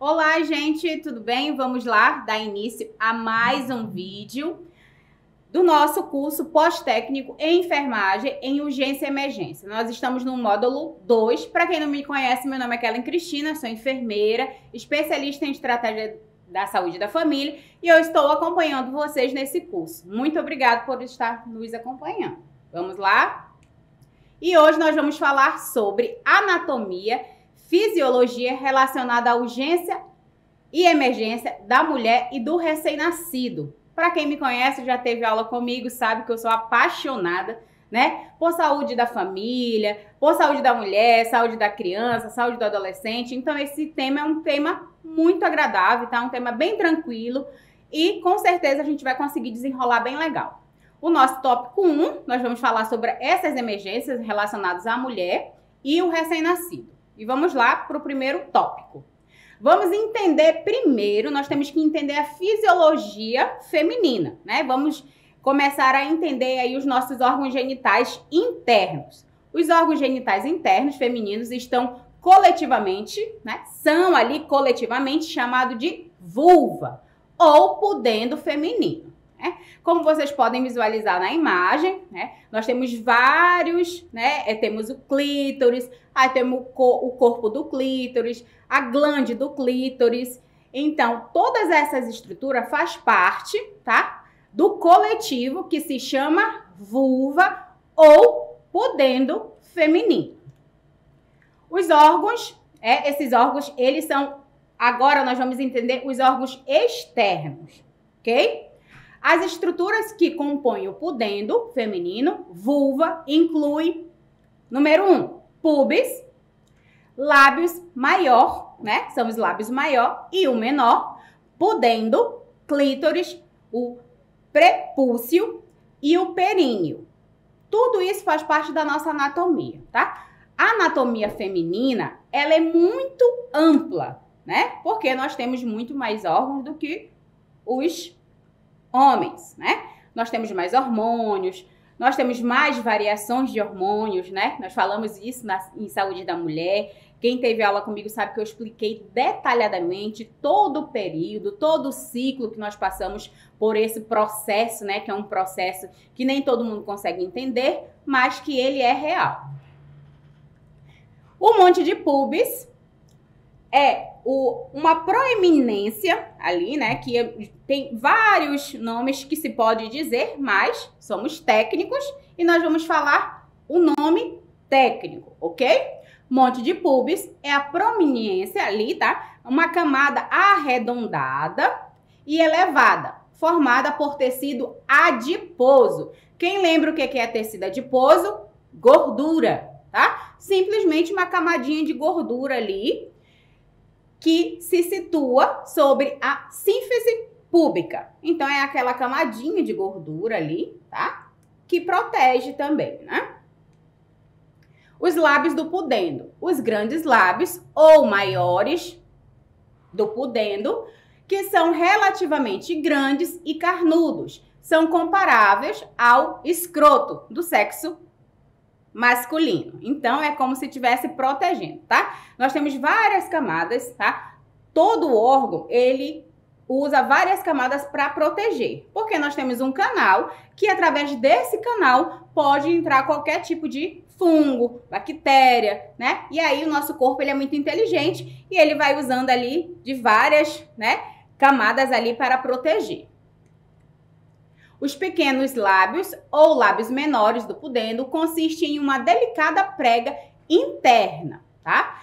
Olá, gente, tudo bem? Vamos lá dar início a mais um vídeo do nosso curso pós-técnico em enfermagem em urgência e emergência. Nós estamos no módulo 2. Para quem não me conhece, meu nome é Kellen Cristina, sou enfermeira, especialista em estratégia da saúde da família e eu estou acompanhando vocês nesse curso. Muito obrigada por estar nos acompanhando. Vamos lá? E hoje nós vamos falar sobre anatomia, fisiologia relacionada à urgência e emergência da mulher e do recém-nascido. Para quem me conhece, já teve aula comigo, sabe que eu sou apaixonada, né, por saúde da família, por saúde da mulher, saúde da criança, saúde do adolescente. Então esse tema é um tema muito agradável, tá? Um tema bem tranquilo e com certeza a gente vai conseguir desenrolar bem legal. O nosso tópico 1, nós vamos falar sobre essas emergências relacionadas à mulher e o recém-nascido. E vamos lá para o primeiro tópico. Vamos entender primeiro, nós temos que entender a fisiologia feminina, né? Vamos começar a entender aí os nossos órgãos genitais internos. Os órgãos genitais internos femininos estão coletivamente, né? São ali coletivamente chamados de vulva ou pudendo feminino. Como vocês podem visualizar na imagem, né, nós temos vários, né, temos o clítoris, aí temos o corpo do clítoris, a glande do clítoris. Então, todas essas estruturas fazem parte, tá, do coletivo que se chama vulva ou pudendo feminino. Os órgãos, esses órgãos, eles são, agora nós vamos entender os órgãos externos, ok? As estruturas que compõem o pudendo feminino, vulva, incluem, número 1, pubis, lábios maior, né? São os lábios maior e o menor, pudendo, clítoris, o prepúcio e o períneo. Tudo isso faz parte da nossa anatomia, tá? A anatomia feminina, ela é muito ampla, né? Porque nós temos muito mais órgãos do que os homens, né? Nós temos mais hormônios, nós temos mais variações de hormônios, né? Nós falamos isso em saúde da mulher. Quem teve aula comigo sabe que eu expliquei detalhadamente todo o período, todo o ciclo que nós passamos por esse processo, né? Que é um processo que nem todo mundo consegue entender, mas que ele é real. O monte de pubis é uma proeminência ali, né, que tem vários nomes que se pode dizer, mas somos técnicos e nós vamos falar o nome técnico, ok? Monte de pubis é a proeminência ali, tá? Uma camada arredondada e elevada, formada por tecido adiposo. Quem lembra o que é tecido adiposo? Gordura, tá? Simplesmente uma camadinha de gordura ali, que se situa sobre a sínfise púbica. Então, é aquela camadinha de gordura ali, tá? Que protege também, né? Os lábios do pudendo. Os grandes lábios ou maiores do pudendo, que são relativamente grandes e carnudos. São comparáveis ao escroto do sexo masculino. Então, é como se estivesse protegendo, tá? Nós temos várias camadas, tá? Todo órgão, ele usa várias camadas para proteger. Porque nós temos um canal que, através desse canal, pode entrar qualquer tipo de fungo, bactéria, né? E aí, o nosso corpo, ele é muito inteligente e ele vai usando ali de várias, né, camadas ali para proteger. Os pequenos lábios ou lábios menores do pudendo consistem em uma delicada prega interna, tá?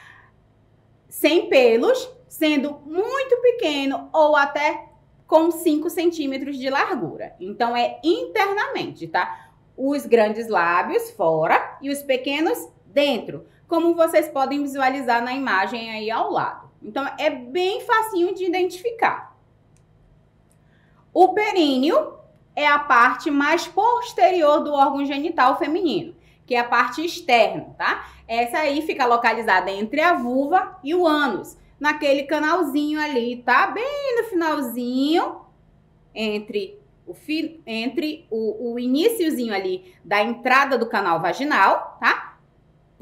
Sem pelos, sendo muito pequeno ou até com 5 centímetros de largura. Então, é internamente, tá? Os grandes lábios fora e os pequenos dentro, como vocês podem visualizar na imagem aí ao lado. Então, é bem facinho de identificar. O períneo é a parte mais posterior do órgão genital feminino, que é a parte externa, tá? Essa aí fica localizada entre a vulva e o ânus, naquele canalzinho ali, tá? Bem no finalzinho, entre o iniciozinho ali da entrada do canal vaginal, tá?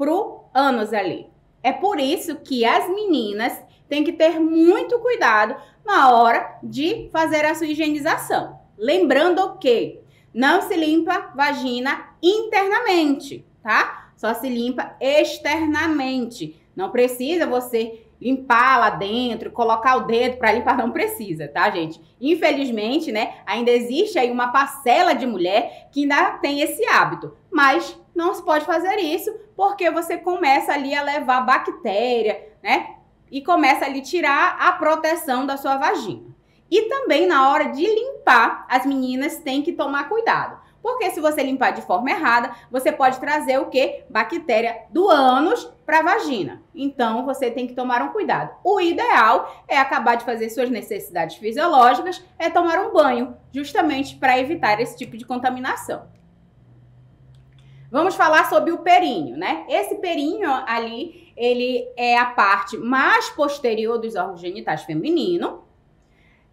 pro ânus ali. É por isso que as meninas têm que ter muito cuidado na hora de fazer a sua higienização. Lembrando que não se limpa vagina internamente, tá? Só se limpa externamente. Não precisa você limpar lá dentro, colocar o dedo para limpar, não precisa, tá, gente? Infelizmente, né, ainda existe aí uma parcela de mulher que ainda tem esse hábito, mas não se pode fazer isso porque você começa ali a levar bactéria, né, e começa ali a tirar a proteção da sua vagina. E também na hora de limpar, as meninas têm que tomar cuidado. Porque se você limpar de forma errada, você pode trazer o quê? Bactéria do ânus para a vagina. Então, você tem que tomar um cuidado. O ideal é acabar de fazer suas necessidades fisiológicas, é tomar um banho, justamente para evitar esse tipo de contaminação. Vamos falar sobre o períneo, né? Esse períneo ali, ele é a parte mais posterior dos órgãos genitais femininos.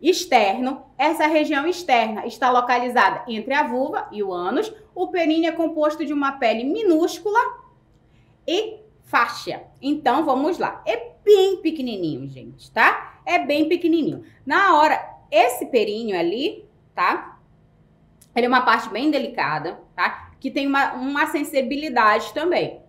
Externo, essa região externa está localizada entre a vulva e o ânus. O períneo é composto de uma pele minúscula e fáscia. Então, vamos lá. É bem pequenininho, gente, tá? É bem pequenininho. Na hora, esse períneo ali, tá? Ele é uma parte bem delicada, tá? Que tem uma sensibilidade também.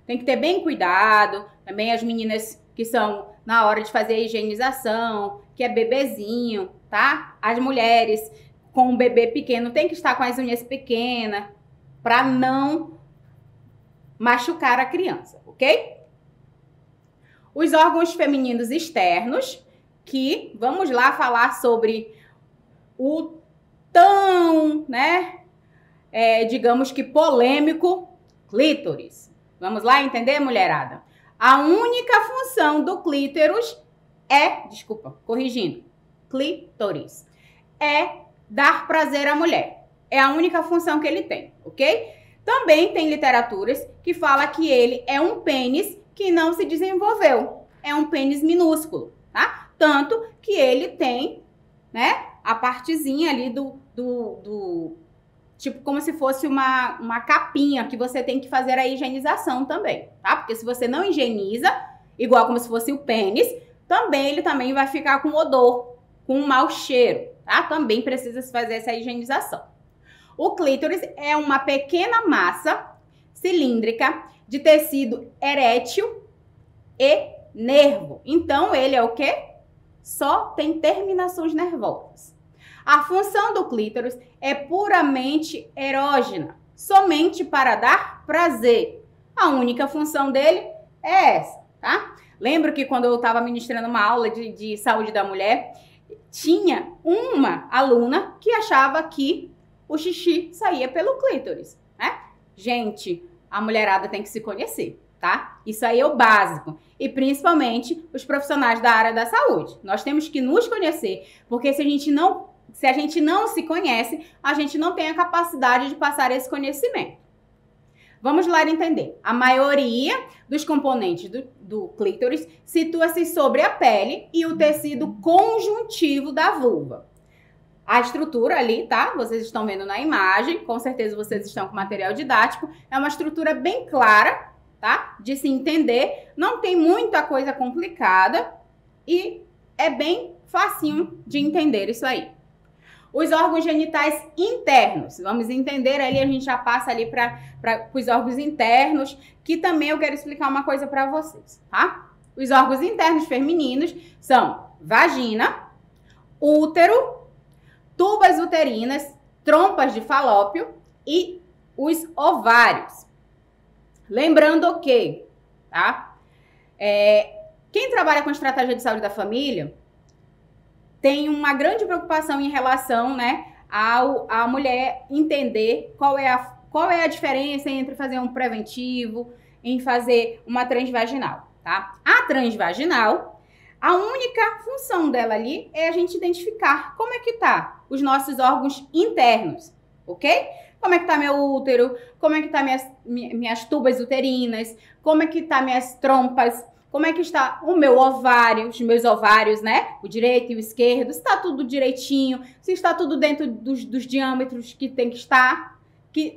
Tem que ter bem cuidado. Também as meninas que são na hora de fazer a higienização, que é bebezinho, tá? As mulheres com um bebê pequeno tem que estar com as unhas pequenas para não machucar a criança, ok? Os órgãos femininos externos, que vamos lá falar sobre o tão, né, digamos que polêmico clítoris. Vamos lá entender, mulherada? A única função do clítoris clítoris, é dar prazer à mulher. É a única função que ele tem, ok? Também tem literaturas que falam que ele é um pênis que não se desenvolveu. É um pênis minúsculo, tá? Tanto que ele tem, né, a partezinha ali tipo como se fosse uma capinha que você tem que fazer a higienização também, tá? Porque se você não higieniza, igual como se fosse o pênis, ele também vai ficar com odor, com um mau cheiro, tá? Também precisa se fazer essa higienização. O clítoris é uma pequena massa cilíndrica de tecido erétil e nervo. Então, ele é o quê? Só tem terminações nervosas. A função do clítoris é puramente erógena, somente para dar prazer. A única função dele é essa, tá? Lembro que quando eu estava ministrando uma aula de saúde da mulher, tinha uma aluna que achava que o xixi saía pelo clítoris, né? Gente, a mulherada tem que se conhecer, tá? Isso aí é o básico. E principalmente os profissionais da área da saúde. Nós temos que nos conhecer, porque se a gente não se conhece, a gente não tem a capacidade de passar esse conhecimento. Vamos lá entender. A maioria dos componentes do clítoris situa-se sobre a pele e o tecido conjuntivo da vulva. A estrutura ali, tá? Vocês estão vendo na imagem, com certeza vocês estão com material didático. É uma estrutura bem clara, tá? De se entender. Não tem muita coisa complicada e é bem facinho de entender isso aí. Os órgãos genitais internos. Vamos entender ali, a gente já passa ali para os órgãos internos, que também eu quero explicar uma coisa para vocês, tá? Os órgãos internos femininos são vagina, útero, tubas uterinas, trompas de falópio e os ovários. Lembrando que, tá? Quem trabalha com estratégia de saúde da família tem uma grande preocupação em relação, né, a mulher entender qual é a diferença entre fazer um preventivo e fazer uma transvaginal, tá? A transvaginal, a única função dela ali é a gente identificar como é que tá os nossos órgãos internos, ok? Como é que tá meu útero, como é que tá minhas tubas uterinas, como é que tá minhas trompas, como é que está o meu ovário, os meus ovários, né? O direito e o esquerdo, se está tudo direitinho, se está tudo dentro dos diâmetros que tem que estar,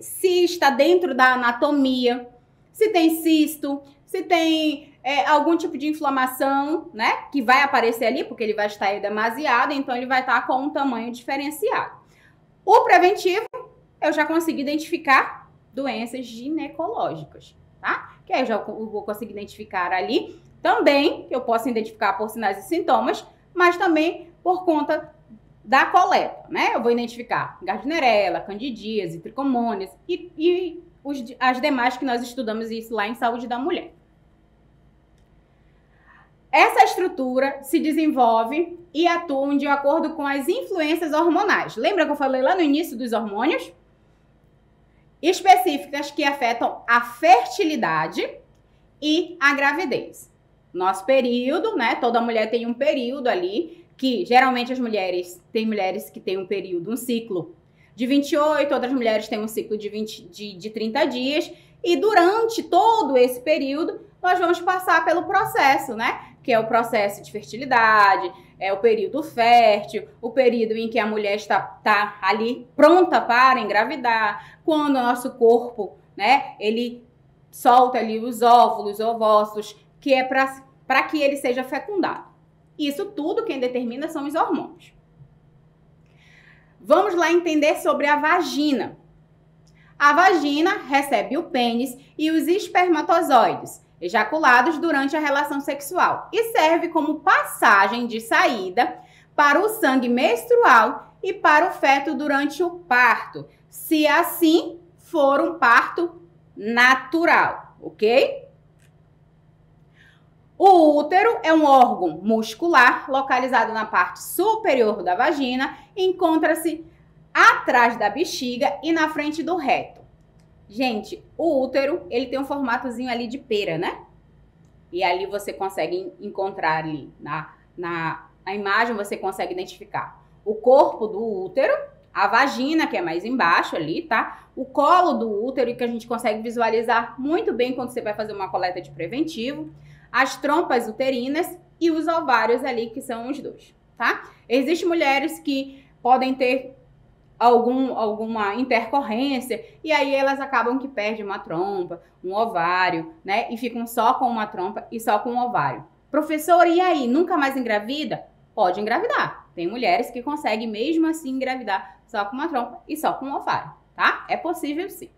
se está dentro da anatomia, se tem cisto, se tem algum tipo de inflamação, né? Que vai aparecer ali, porque ele vai estar demasiado, então ele vai estar com um tamanho diferenciado. O preventivo, eu já consegui identificar doenças ginecológicas, tá? Que aí eu já vou conseguir identificar ali. Também, eu posso identificar por sinais e sintomas, mas também por conta da coleta, né? Eu vou identificar Gardnerella, candidíase, tricomônias e as demais que nós estudamos isso lá em saúde da mulher. Essa estrutura se desenvolve e atua de acordo com as influências hormonais. Lembra que eu falei lá no início dos hormônios? Específicas que afetam a fertilidade e a gravidez. Nosso período, né? Toda mulher tem um período ali, que geralmente tem mulheres que têm um período, um ciclo de 28, outras mulheres têm um ciclo de 30 dias, e durante todo esse período, nós vamos passar pelo processo, né? Que é o processo de fertilidade, é o período fértil, o período em que a mulher está ali pronta para engravidar, quando o nosso corpo, né, ele solta ali os óvulos, ovócitos, que é para que ele seja fecundado. Isso tudo quem determina são os hormônios. Vamos lá entender sobre a vagina. A vagina recebe o pênis e os espermatozoides, ejaculados durante a relação sexual, e serve como passagem de saída para o sangue menstrual e para o feto durante o parto, se assim for um parto natural, ok? O útero é um órgão muscular localizado na parte superior da vagina, encontra-se atrás da bexiga e na frente do reto. Gente, o útero, ele tem um formatozinho ali de pera, né? E ali você consegue encontrar ali, na imagem você consegue identificar o corpo do útero, a vagina, que é mais embaixo ali, tá? O colo do útero, que a gente consegue visualizar muito bem quando você vai fazer uma coleta de preventivo, as trompas uterinas e os ovários ali, que são os dois, tá? Existem mulheres que podem ter alguma intercorrência, e aí elas acabam que perdem uma trompa, um ovário, né? E ficam só com uma trompa e só com um ovário. Professor, e aí? Nunca mais engravida? Pode engravidar. Tem mulheres que conseguem mesmo assim engravidar só com uma trompa e só com um ovário, tá? É possível sim.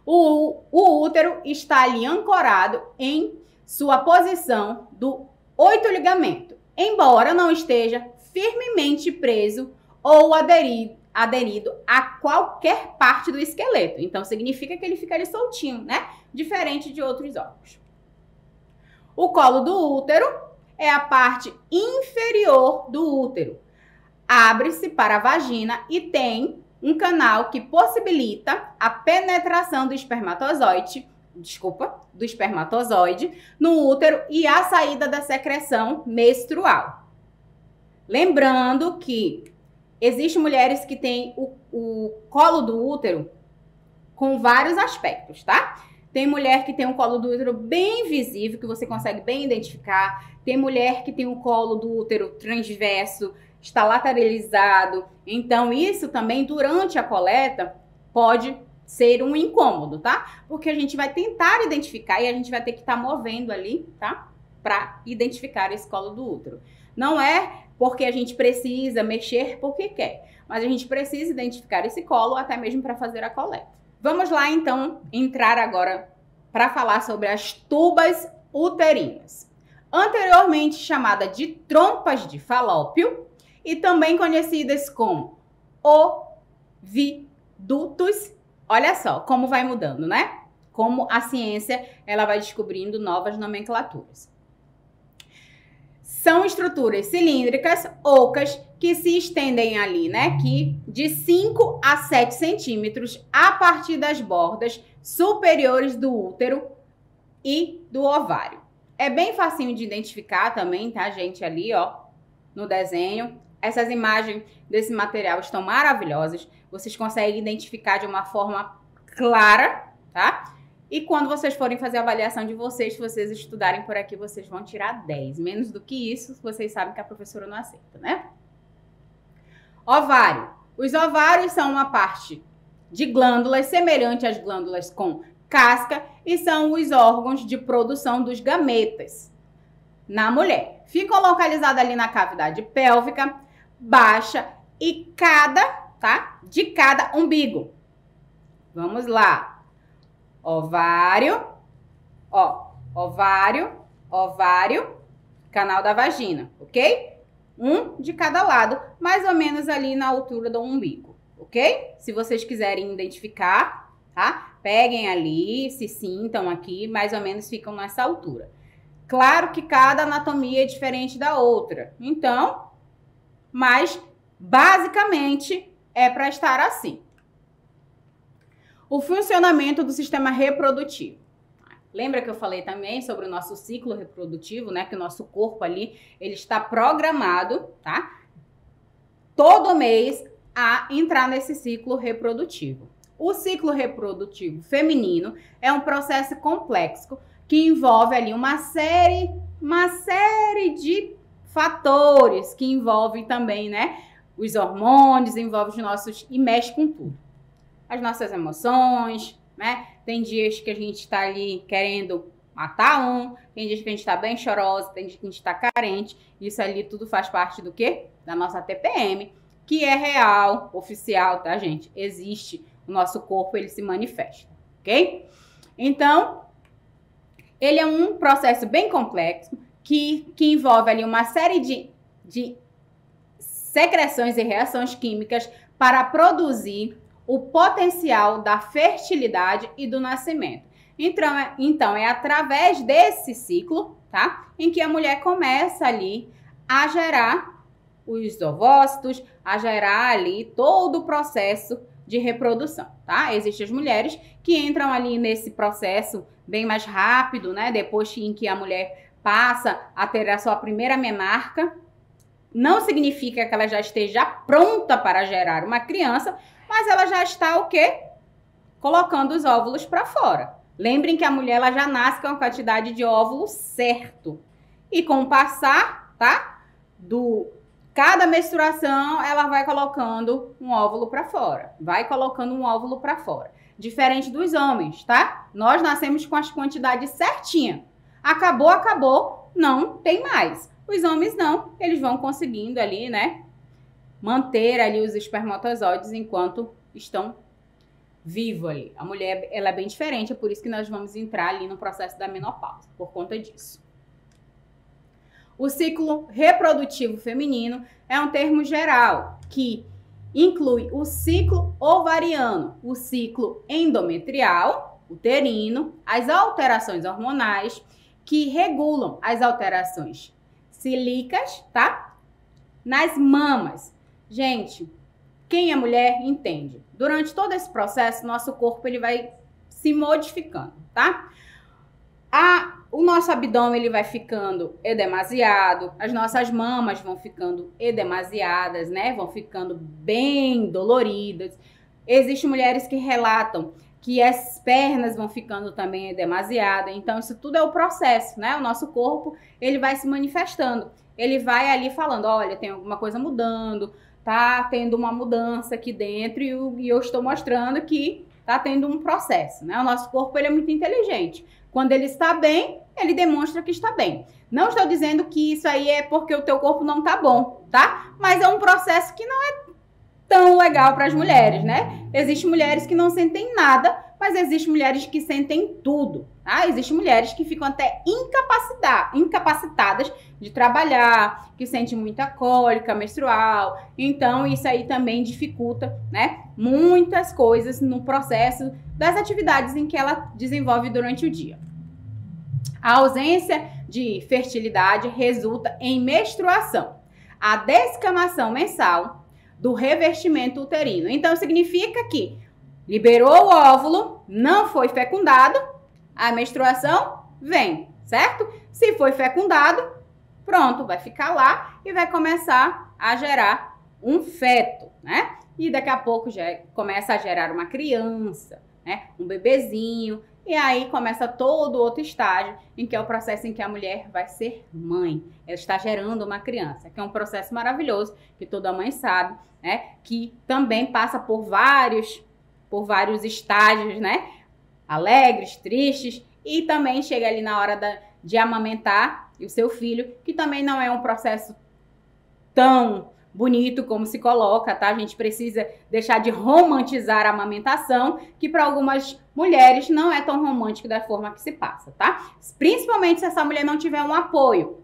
O útero está ali ancorado em sua posição do 8º ligamento, embora não esteja firmemente preso ou aderido a qualquer parte do esqueleto. Então, significa que ele fica ali soltinho, né? Diferente de outros órgãos. O colo do útero é a parte inferior do útero. Abre-se para a vagina e tem um canal que possibilita a penetração do espermatozoide no útero e a saída da secreção menstrual. Lembrando que existem mulheres que têm o colo do útero com vários aspectos, tá? Tem mulher que tem um colo do útero bem visível, que você consegue bem identificar. Tem mulher que tem um colo do útero transverso, está lateralizado. Então, isso também, durante a coleta, pode ser um incômodo, tá? Porque a gente vai tentar identificar e a gente vai ter que estar movendo ali, tá? Para identificar esse colo do útero. Não é porque a gente precisa mexer porque quer, mas a gente precisa identificar esse colo até mesmo para fazer a coleta. Vamos lá, então, entrar agora para falar sobre as tubas uterinas, anteriormente chamada de trompas de Falópio e também conhecidas como ovidutos. Olha só como vai mudando, né? Como a ciência ela vai descobrindo novas nomenclaturas. São estruturas cilíndricas, ocas, que se estendem ali, né? Que de 5 a 7 centímetros a partir das bordas superiores do útero e do ovário. É bem facinho de identificar também, tá, gente? Ali, ó, no desenho. Essas imagens desse material estão maravilhosas. Vocês conseguem identificar de uma forma clara, tá? E quando vocês forem fazer a avaliação de vocês, se vocês estudarem por aqui, vocês vão tirar 10. Menos do que isso, vocês sabem que a professora não aceita, né? Ovário. Os ovários são uma parte de glândulas semelhante às glândulas com casca e são os órgãos de produção dos gametas na mulher. Ficam localizados ali na cavidade pélvica, baixa e de cada umbigo. Vamos lá. Ovário, ovário, canal da vagina, ok? Um de cada lado, mais ou menos ali na altura do umbigo, ok? Se vocês quiserem identificar, tá? Peguem ali, se sintam aqui, mais ou menos ficam nessa altura. Claro que cada anatomia é diferente da outra, então, mas basicamente é para estar assim. O funcionamento do sistema reprodutivo. Lembra que eu falei também sobre o nosso ciclo reprodutivo, né? Que o nosso corpo ali, ele está programado, tá? Todo mês a entrar nesse ciclo reprodutivo. O ciclo reprodutivo feminino é um processo complexo que envolve ali uma série de fatores que envolvem também, né? Os hormônios, envolve os nossos e mexe com tudo. As nossas emoções, né? Tem dias que a gente tá ali querendo matar tem dias que a gente tá bem chorosa, tem dias que a gente tá carente. Isso ali tudo faz parte do quê? Da nossa TPM, que é real, oficial, tá, gente? Existe, o nosso corpo, ele se manifesta, ok? Então, ele é um processo bem complexo que envolve ali uma série de secreções e reações químicas para produzir o potencial da fertilidade e do nascimento. Então, é através desse ciclo, tá? Em que a mulher começa ali a gerar os ovócitos, a gerar ali todo o processo de reprodução, tá? Existem as mulheres que entram ali nesse processo bem mais rápido, né? Depois em que a mulher passa a ter a sua primeira menarca, não significa que ela já esteja pronta para gerar uma criança, mas ela já está o quê? Colocando os óvulos para fora. Lembrem que a mulher ela já nasce com a quantidade de óvulos certo. E com o passar, tá? Cada menstruação, ela vai colocando um óvulo para fora. Vai colocando um óvulo para fora. Diferente dos homens, tá? Nós nascemos com as quantidades certinhas. Acabou, não tem mais. Os homens não, eles vão conseguindo ali, né? Manter ali os espermatozoides enquanto estão vivos ali. A mulher, ela é bem diferente, é por isso que nós vamos entrar ali no processo da menopausa, por conta disso. O ciclo reprodutivo feminino é um termo geral que inclui o ciclo ovariano, o ciclo endometrial, uterino, as alterações hormonais que regulam as alterações cílicas, tá? Nas mamas. Gente, quem é mulher entende. Durante todo esse processo, nosso corpo ele vai se modificando, tá? O nosso abdômen ele vai ficando edemasiado, as nossas mamas vão ficando edemasiadas, né? Vão ficando bem doloridas. Existem mulheres que relatam que as pernas vão ficando também edemasiadas. Então, isso tudo é o processo, né? O nosso corpo, ele vai se manifestando. Ele vai ali falando, olha, tem alguma coisa mudando, tá tendo uma mudança aqui dentro e eu estou mostrando que tá tendo um processo, né? O nosso corpo, ele é muito inteligente. Quando ele está bem, ele demonstra que está bem. Não estou dizendo que isso aí é porque o teu corpo não tá bom, tá? Mas é um processo que não é tão legal para as mulheres, né? Existem mulheres que não sentem nada, mas existem mulheres que sentem tudo, tá? Existem mulheres que ficam até incapacitadas de trabalhar, que sentem muita cólica menstrual. Então, isso aí também dificulta, né? Muitas coisas no processo das atividades em que ela desenvolve durante o dia. A ausência de fertilidade resulta em menstruação, a descamação mensal do revestimento uterino. Então, significa que liberou o óvulo, não foi fecundado, a menstruação vem, certo? Se foi fecundado, pronto, vai ficar lá e vai começar a gerar um feto, né? E daqui a pouco já começa a gerar uma criança, né? Um bebezinho. E aí começa todo outro estágio, em que é o processo em que a mulher vai ser mãe. Ela está gerando uma criança, que é um processo maravilhoso, que toda mãe sabe, né? Que também passa por vários estágios, né? alegres, tristes, e também chega ali na hora de amamentar o seu filho, que também não é um processo tão bonito como se coloca, tá? A gente precisa deixar de romantizar a amamentação, que para algumas mulheres não é tão romântico da forma que se passa, tá? Principalmente se essa mulher não tiver um apoio.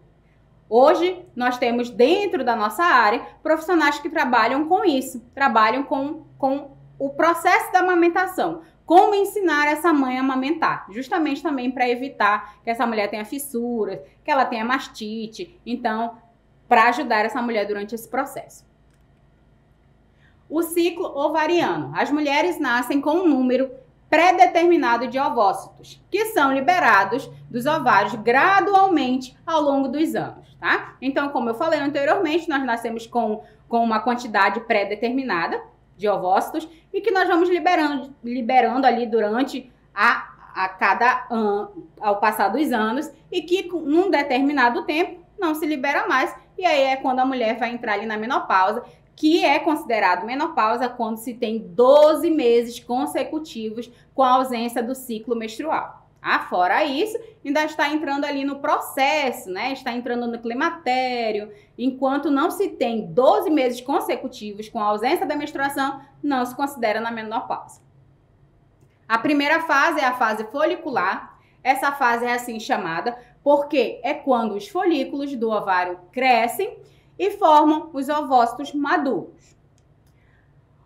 Hoje, nós temos dentro da nossa área profissionais que trabalham com isso, trabalham com o processo da amamentação. Como ensinar essa mãe a amamentar, justamente também para evitar que essa mulher tenha fissuras, que ela tenha mastite, então, para ajudar essa mulher durante esse processo. O ciclo ovariano. As mulheres nascem com um número pré-determinado de ovócitos, que são liberados dos ovários gradualmente ao longo dos anos, tá? Então, como eu falei anteriormente, nós nascemos com uma quantidade pré-determinada de ovócitos e que nós vamos liberando ali durante ao passar dos anos, e que num determinado tempo não se libera mais, e aí é quando a mulher vai entrar ali na menopausa, que é considerado menopausa quando se tem 12 meses consecutivos com a ausência do ciclo menstrual. Fora isso, ainda está entrando ali no processo, né? Está entrando no climatério. Enquanto não se tem 12 meses consecutivos com a ausência da menstruação, não se considera na menopausa. A primeira fase é a fase folicular. Essa fase é assim chamada porque é quando os folículos do ovário crescem e formam os ovócitos maduros.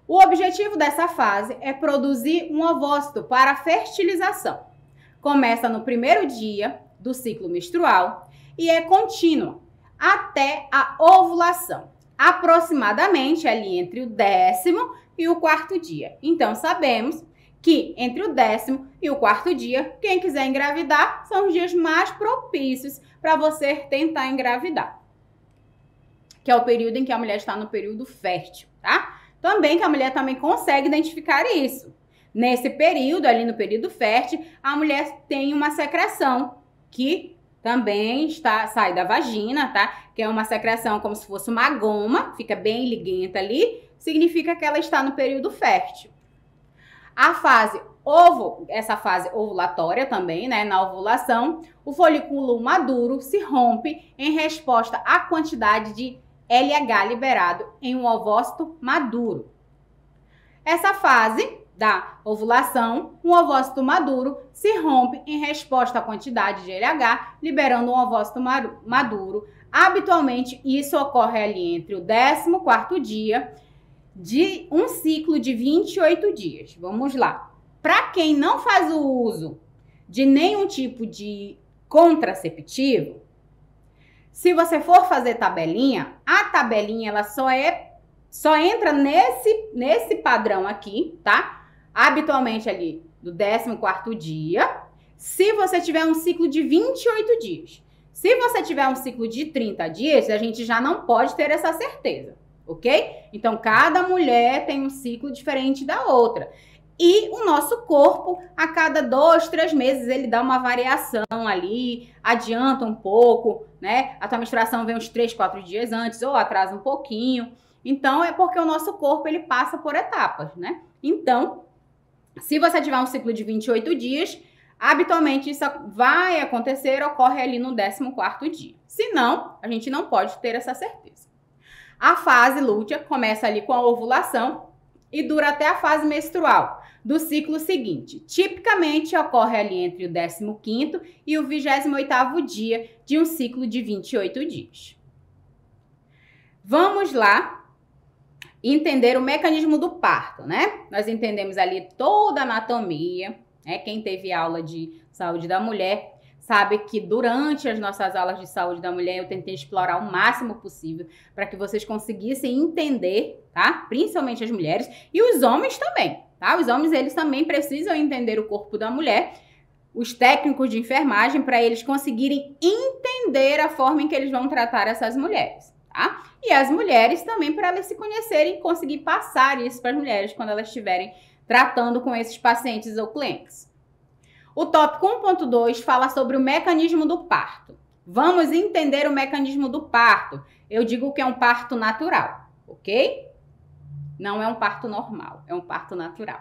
O objetivo dessa fase é produzir um ovócito para fertilização. Começa no primeiro dia do ciclo menstrual e é contínua até a ovulação, aproximadamente ali entre o 10º e o 4º dia. Então, sabemos que entre o 10º e o 4º dia, quem quiser engravidar, são os dias mais propícios para você tentar engravidar, que é o período em que a mulher está no período fértil, tá? Também que a mulher também consegue identificar isso. Nesse período, ali no período fértil, a mulher tem uma secreção que também sai da vagina, tá? Que é uma secreção como se fosse uma goma, fica bem liguenta ali, significa que ela está no período fértil. Essa fase ovulatória também, né? Na ovulação, o folículo maduro se rompe em resposta à quantidade de LH liberado em um ovócito maduro. Essa fase da ovulação, um ovócito maduro se rompe em resposta à quantidade de LH, liberando um ovócito maduro. Habitualmente, isso ocorre ali entre o 14º dia de um ciclo de 28 dias. Vamos lá. Para quem não faz o uso de nenhum tipo de contraceptivo, se você for fazer tabelinha, a tabelinha ela só entra nesse padrão aqui, tá? Habitualmente ali do 14º dia, se você tiver um ciclo de 28 dias. Se você tiver um ciclo de 30 dias, a gente já não pode ter essa certeza, ok? Então, cada mulher tem um ciclo diferente da outra. E o nosso corpo, a cada 2, 3 meses, ele dá uma variação ali, adianta um pouco, né? A tua menstruação vem uns 3, 4 dias antes ou atrasa um pouquinho. Então, é porque o nosso corpo, ele passa por etapas, né? Então, se você tiver um ciclo de 28 dias, habitualmente isso vai acontecer, ocorre ali no 14º dia. Se não, a gente não pode ter essa certeza. A fase lútea começa ali com a ovulação e dura até a fase menstrual do ciclo seguinte. Tipicamente ocorre ali entre o 15º e o 28º dia de um ciclo de 28 dias. Vamos lá entender o mecanismo do parto, né? Nós entendemos ali toda a anatomia, né? Quem teve aula de saúde da mulher sabe que durante as nossas aulas de saúde da mulher eu tentei explorar o máximo possível para que vocês conseguissem entender, tá? Principalmente as mulheres e os homens também, tá? Os homens, eles também precisam entender o corpo da mulher, os técnicos de enfermagem, para eles conseguirem entender a forma em que eles vão tratar essas mulheres, tá? E as mulheres também, para elas se conhecerem e conseguir passar isso para as mulheres quando elas estiverem tratando com esses pacientes ou clientes. O tópico 1.2 fala sobre o mecanismo do parto. Vamos entender o mecanismo do parto. Eu digo que é um parto natural, ok? Não é um parto normal, é um parto natural.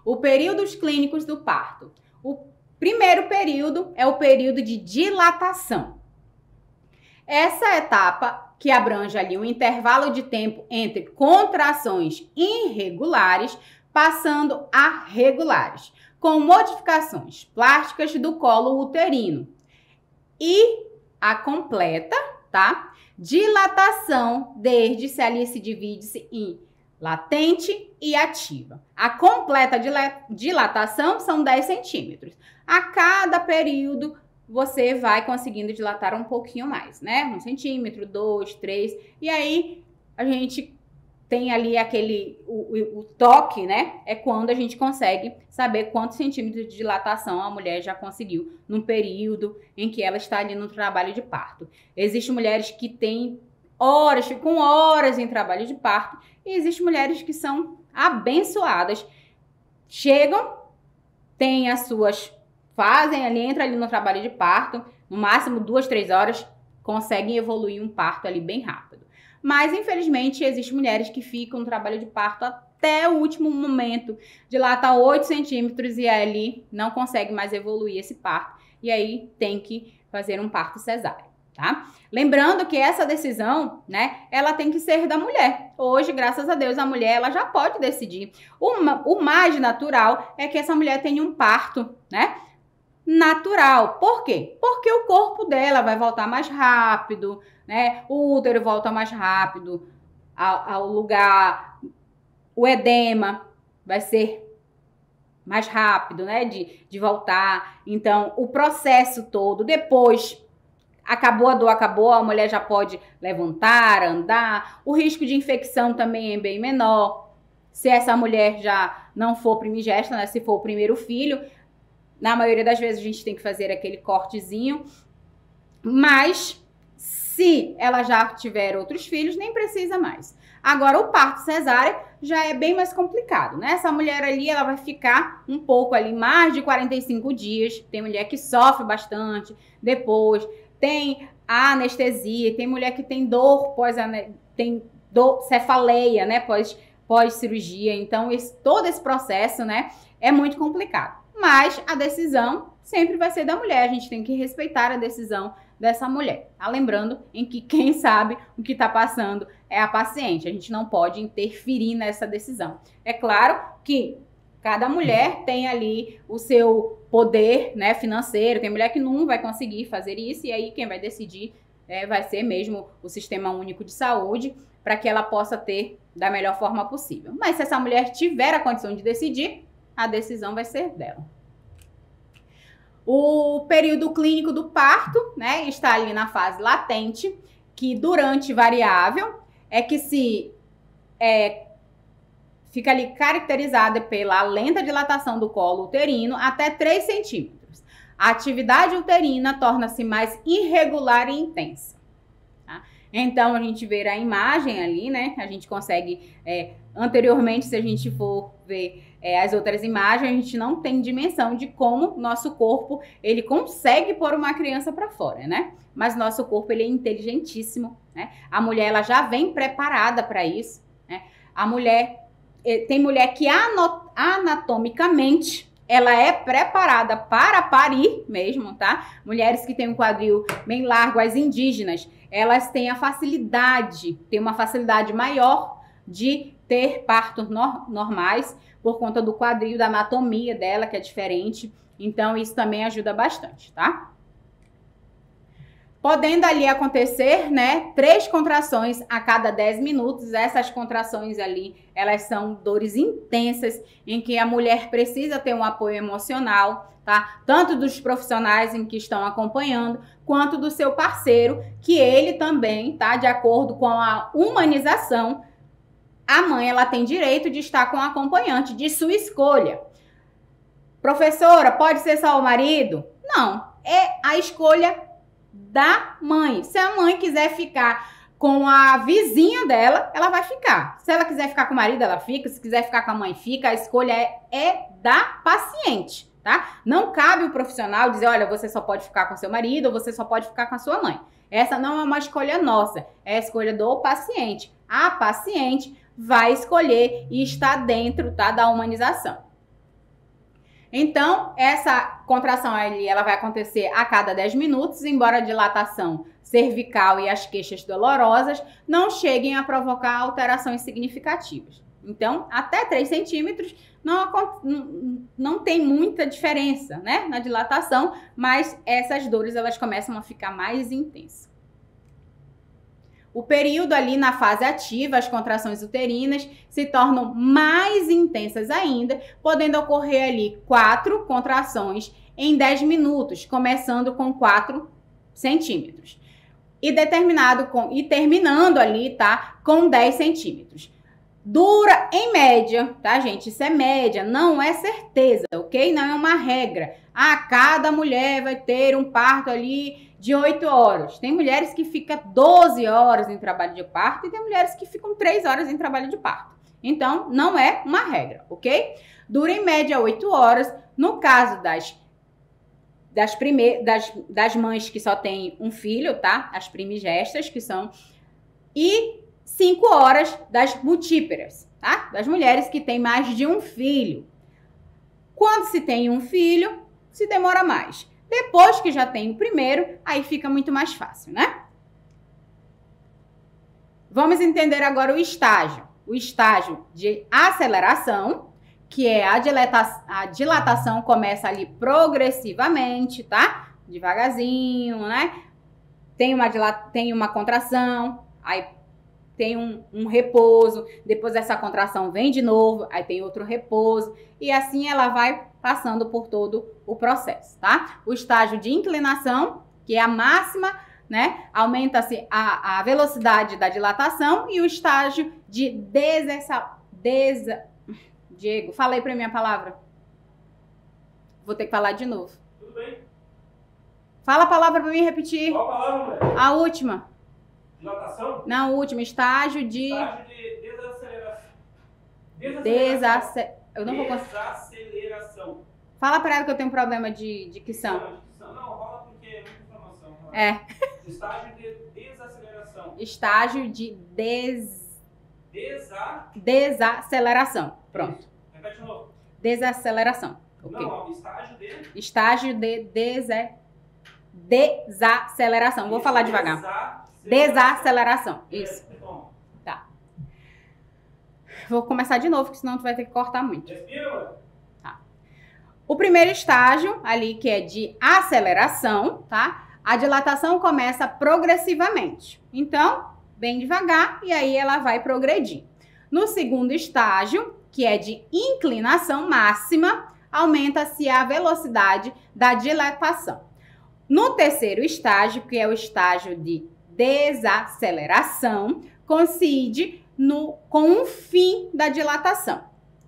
O períodos clínicos do parto. O primeiro período é o período de dilatação. Essa etapa, que abrange ali um intervalo de tempo entre contrações irregulares, passando a regulares, com modificações plásticas do colo uterino. E a completa, tá? Dilatação, desde-se ali se divide-se em latente e ativa. A completa dilatação são 10 centímetros. A cada período, você vai conseguindo dilatar um pouquinho mais, né? 1 centímetro, 2, 3. E aí, a gente tem ali o toque, né? É quando a gente consegue saber quantos centímetros de dilatação a mulher já conseguiu no período em que ela está ali no trabalho de parto. Existem mulheres que têm horas, ficam horas em trabalho de parto, e existem mulheres que são abençoadas, chegam, têm as suas, fazem ali, entram ali no trabalho de parto, no máximo 2, 3 horas, conseguem evoluir um parto ali bem rápido. Mas, infelizmente, existem mulheres que ficam no trabalho de parto até o último momento, dilata 8 centímetros e ali não consegue mais evoluir esse parto. E aí tem que fazer um parto cesáreo, tá? Lembrando que essa decisão, né, ela tem que ser da mulher. Hoje, graças a Deus, a mulher ela já pode decidir. O mais natural é que essa mulher tenha um parto, né? Natural. Por quê? Porque o corpo dela vai voltar mais rápido, né? O útero volta mais rápido ao lugar, o edema vai ser mais rápido, né? De voltar. Então, o processo todo, depois, acabou a dor, acabou, a mulher já pode levantar, andar. O risco de infecção também é bem menor. Se essa mulher já não for primigesta, né? Se for o primeiro filho, na maioria das vezes a gente tem que fazer aquele cortezinho, mas se ela já tiver outros filhos, nem precisa mais. Agora, o parto cesárea já é bem mais complicado, né? Essa mulher ali, ela vai ficar um pouco ali, mais de 45 dias. Tem mulher que sofre bastante depois, tem a anestesia, tem mulher que tem dor tem dor, cefaleia, né? Pós-cirurgia. Então, todo esse processo, né, é muito complicado. Mas a decisão sempre vai ser da mulher. A gente tem que respeitar a decisão dessa mulher. Tá? Lembrando em que quem sabe o que está passando é a paciente. A gente não pode interferir nessa decisão. É claro que cada mulher tem ali o seu poder, né, financeiro. Tem mulher que não vai conseguir fazer isso. E aí quem vai decidir vai ser mesmo o Sistema Único de Saúde, para que ela possa ter da melhor forma possível. Mas se essa mulher tiver a condição de decidir, a decisão vai ser dela. O período clínico do parto, né, está ali na fase latente, que durante variável é que fica ali caracterizada pela lenta dilatação do colo uterino até 3 centímetros. A atividade uterina torna-se mais irregular e intensa. Tá? Então, a gente vê a imagem ali, né, a gente consegue, anteriormente, se a gente for ver as outras imagens, a gente não tem dimensão de como nosso corpo, ele consegue pôr uma criança para fora, né? Mas nosso corpo, ele é inteligentíssimo, né? A mulher, ela já vem preparada para isso, né? A mulher, tem mulher que anatomicamente, ela é preparada para parir mesmo, tá? Mulheres que têm um quadril bem largo, as indígenas, elas têm uma facilidade maior de ter partos normais, por conta do quadril, da anatomia dela, que é diferente. Então, isso também ajuda bastante, tá? Podendo ali acontecer, né, 3 contrações a cada 10 minutos. Essas contrações ali, elas são dores intensas, em que a mulher precisa ter um apoio emocional, tá? Tanto dos profissionais em que estão acompanhando, quanto do seu parceiro, que ele também, tá? De acordo com a humanização, a mãe, ela tem direito de estar com o acompanhante de sua escolha. Professora, pode ser só o marido? Não, é a escolha da mãe. Se a mãe quiser ficar com a vizinha dela, ela vai ficar. Se ela quiser ficar com o marido, ela fica. Se quiser ficar com a mãe, fica. A escolha é da paciente, tá? Não cabe o profissional dizer, olha, você só pode ficar com seu marido ou você só pode ficar com a sua mãe. Essa não é uma escolha nossa, é a escolha do paciente. A paciente vai escolher e está dentro, tá, da humanização. Então, essa contração ali, ela vai acontecer a cada 10 minutos, embora a dilatação cervical e as queixas dolorosas não cheguem a provocar alterações significativas. Então, até 3 centímetros não tem muita diferença, né, na dilatação, mas essas dores elas começam a ficar mais intensas. O período ali na fase ativa, as contrações uterinas se tornam mais intensas ainda, podendo ocorrer ali 4 contrações em 10 minutos, começando com 4 centímetros. E terminando ali, tá, com 10 centímetros. Dura em média, tá, gente? Isso é média, não é certeza, ok? Não é uma regra. Cada mulher vai ter um parto ali de 8 horas. Tem mulheres que ficam 12 horas em trabalho de parto e tem mulheres que ficam 3 horas em trabalho de parto. Então, não é uma regra, ok? Dura em média 8 horas. No caso das mães que só têm um filho, tá? As primigestas, que são... E 5 horas das multíperas, tá? Das mulheres que têm mais de um filho. Quando se tem um filho, se demora mais. Depois que já tem o primeiro, aí fica muito mais fácil, né? Vamos entender agora o estágio. O estágio de aceleração, que é a dilatação começa ali progressivamente, tá? Devagarzinho, né? Tem uma contração, aí tem um repouso, depois essa contração vem de novo, aí tem outro repouso, e assim ela vai passando por todo o processo, tá? O estágio de inclinação, que é a máxima, né? Aumenta-se a velocidade da dilatação, e o estágio de Diego, fala aí pra mim a palavra. Vou ter que falar de novo. Tudo bem. Fala a palavra pra mim repetir. Qual a palavra, mulher? A última. Dilatação? Não, o último, estágio de... Estágio de desaceleração. Eu não vou conseguir. Desaceleração. Fala pra ela que eu tenho um problema de dicção. Não, rola porque é muita informação. Rola. É. Estágio de desaceleração. Estágio de desaceleração. Pronto. Repete de novo. Desaceleração. Okay. Não, estágio de... Estágio de desaceleração. Vou falar devagar. Desaceleração. Isso. Tá. Vou começar de novo, porque senão tu vai ter que cortar muito. Respira, mano. Tá. O primeiro estágio ali, que é de aceleração, tá? A dilatação começa progressivamente. Então, bem devagar, e aí ela vai progredir. No segundo estágio, que é de inclinação máxima, aumenta-se a velocidade da dilatação. No terceiro estágio, que é o estágio de desaceleração, coincide com um fim da dilatação,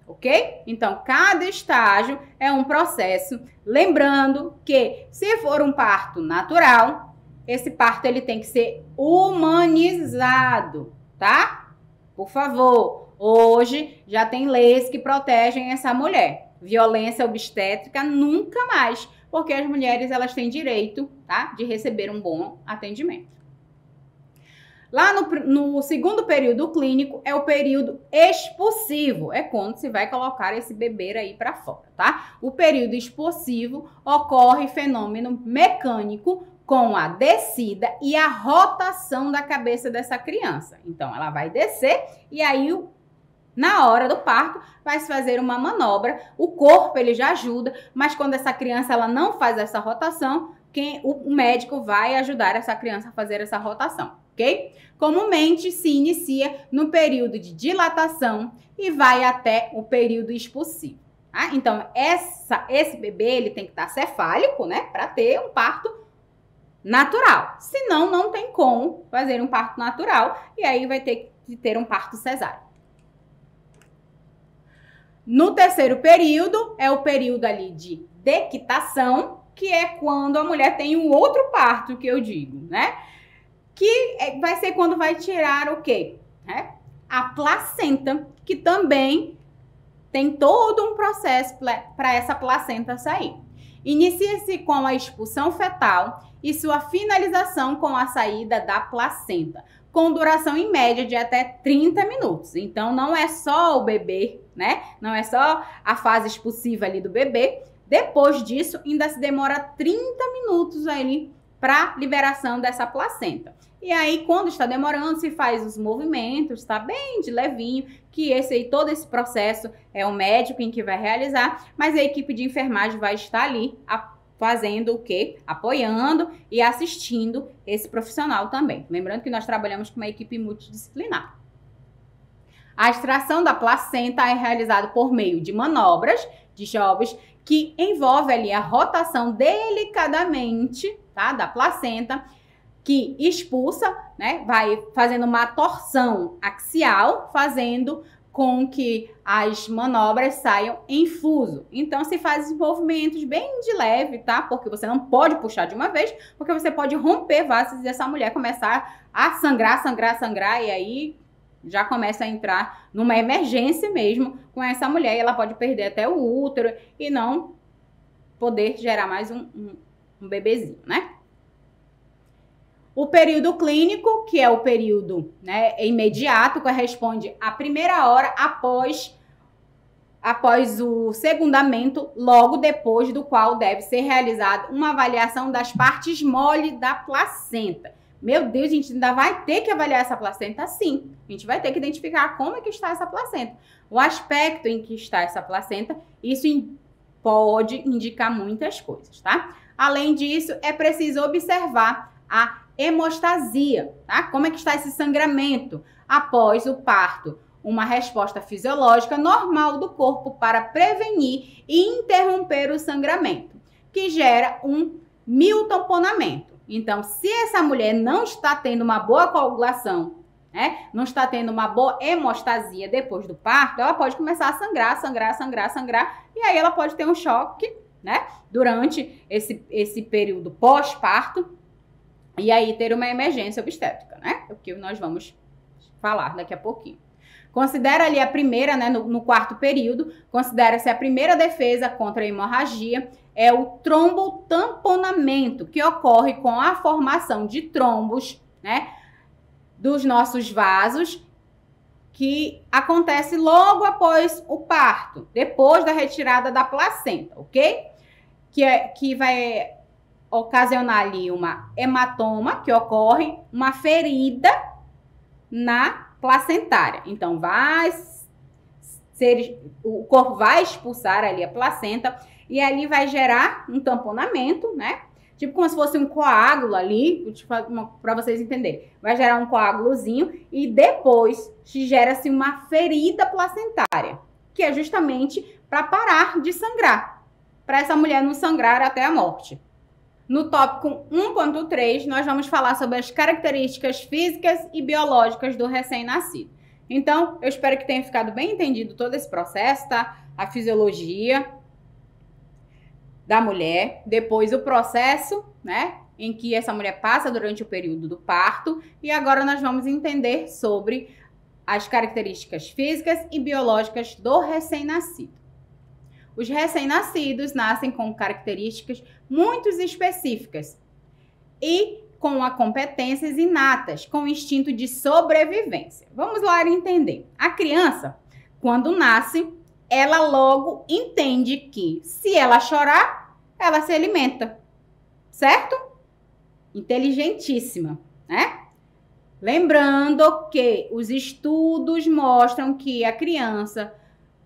ok? Então, cada estágio é um processo. Lembrando que, se for um parto natural, esse parto ele tem que ser humanizado, tá? Por favor, hoje já tem leis que protegem essa mulher. Violência obstétrica nunca mais, porque as mulheres elas têm direito, tá, de receber um bom atendimento. Lá no segundo período clínico é o período expulsivo, é quando se vai colocar esse bebê aí para fora, tá? O período expulsivo ocorre fenômeno mecânico com a descida e a rotação da cabeça dessa criança. Então, ela vai descer e aí, na hora do parto, vai se fazer uma manobra. O corpo, ele já ajuda, mas quando essa criança ela não faz essa rotação, o médico vai ajudar essa criança a fazer essa rotação, ok? Comumente se inicia no período de dilatação e vai até o período expulsivo. Tá? Então, esse bebê ele tem que estar cefálico, né? Para ter um parto natural. Senão, não tem como fazer um parto natural e aí vai ter que ter um parto cesáreo. No terceiro período, é o período ali de dequitação, que é quando a mulher tem um outro parto, que eu digo, né? Que vai ser quando vai tirar o quê? A placenta, que também tem todo um processo para essa placenta sair. Inicia-se com a expulsão fetal e sua finalização com a saída da placenta, com duração em média de até 30 minutos. Então, não é só o bebê, né? Não é só a fase expulsiva ali do bebê, Depois disso, ainda se demora 30 minutos ali para liberação dessa placenta. E aí, quando está demorando, se faz os movimentos, tá bem de levinho, que todo esse processo é o médico em que vai realizar, mas a equipe de enfermagem vai estar ali fazendo o quê? Apoiando e assistindo esse profissional também. Lembrando que nós trabalhamos com uma equipe multidisciplinar. A extração da placenta é realizada por meio de manobras, de jobs, que envolve ali a rotação delicadamente, tá, da placenta, que expulsa, né, vai fazendo uma torção axial, fazendo com que as manobras saiam em fuso. Então, se faz movimentos bem de leve, tá? Porque você não pode puxar de uma vez, porque você pode romper vasos e essa mulher começar a sangrar, e aí já começa a entrar numa emergência mesmo com essa mulher, e ela pode perder até o útero e não poder gerar mais um bebezinho, né? O período clínico, que é o período, né, imediato, corresponde à primeira hora após o segundamento, logo depois do qual deve ser realizada uma avaliação das partes mole da placenta. Meu Deus, a gente ainda vai ter que avaliar essa placenta? Sim, a gente vai ter que identificar como é que está essa placenta. O aspecto em que está essa placenta, isso pode indicar muitas coisas, tá? Além disso, é preciso observar a hemostasia, tá? Como é que está esse sangramento após o parto? Uma resposta fisiológica normal do corpo para prevenir e interromper o sangramento, que gera um miotamponamento. Então, se essa mulher não está tendo uma boa coagulação, né, não está tendo uma boa hemostasia depois do parto, ela pode começar a sangrar, e aí ela pode ter um choque, né, durante esse período pós-parto, e aí ter uma emergência obstétrica, né? O que nós vamos falar daqui a pouquinho. Considera ali a primeira, né, no quarto período, considera-se a primeira defesa contra a hemorragia, é o trombotamponamento, que ocorre com a formação de trombos, né, dos nossos vasos, que acontece logo após o parto, depois da retirada da placenta, ok? Que vai ocasionar ali uma hematoma, que ocorre uma ferida na placentária. Então, o corpo vai expulsar ali a placenta e ali vai gerar um tamponamento, né? Tipo como se fosse um coágulo ali, para vocês entenderem. Vai gerar um coágulozinho e depois gera-se uma ferida placentária, que é justamente para parar de sangrar, para essa mulher não sangrar até a morte. No tópico 1.3, nós vamos falar sobre as características físicas e biológicas do recém-nascido. Então, eu espero que tenha ficado bem entendido todo esse processo, tá? A fisiologia da mulher, depois o processo, né, em que essa mulher passa durante o período do parto, e agora nós vamos entender sobre as características físicas e biológicas do recém-nascido. Os recém-nascidos nascem com características muito específicas e com competências inatas, com instinto de sobrevivência. Vamos lá entender. A criança, quando nasce, ela logo entende que se ela chorar, ela se alimenta, certo? Inteligentíssima, né? Lembrando que os estudos mostram que a criança,